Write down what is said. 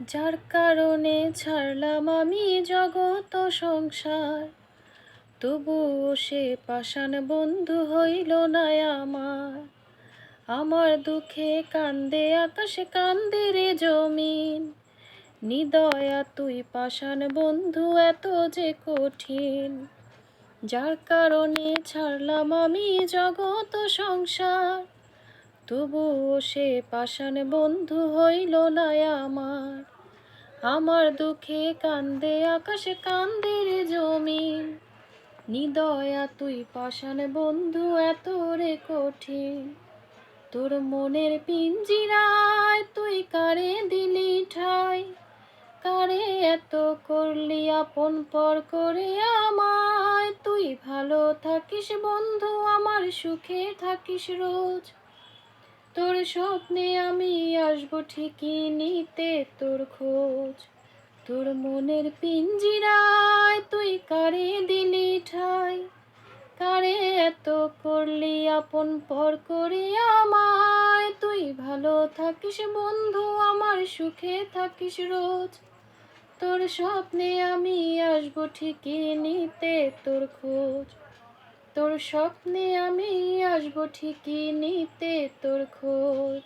যার কারণে ছাড়লাম আমি জগত সংসার, তবুও সে পাষাণ বন্ধু হইল না আমার। আমার দুঃখে কান্দে আকাশ, কান্দে রে জমিন, নিদয়া তুই পাষাণ বন্ধু এত যে কঠিন। যার কারণে ছাড়লাম আমি জগত সংসার, তবুও সে পাষাণ বন্ধু হইল না আমার। আমার দুঃখে কান্দে আকাশে, কান্দে রে জমিন, নিদয়া তুই পাষাণ বন্ধু এত রে কঠিন। তোর মনের পিঞ্জিরায় তুই কারে দিলি ঠাই, কারে এত করলি আপন পর করে আমায়। তুই ভালো থাকিস বন্ধু, আমার সুখে থাকিস রোজ। তোর স্বপ্নে আমি আসবো ঠিকই নিতে তোর খোঁজ। তোর মনের পিঞ্জিরায় তুই কারে দিলি ঠাই, কারে এত করলি আপন পর করে আমায়। তুই ভালো থাকিস বন্ধু, আমার সুখে থাকিস রোজ। তোর স্বপ্নে আমি আসবো ঠিকই নিতে তোর খোঁজ। তোর স্বপ্নে আমি আসবো ঠিকই নিতে তোর খোঁজ।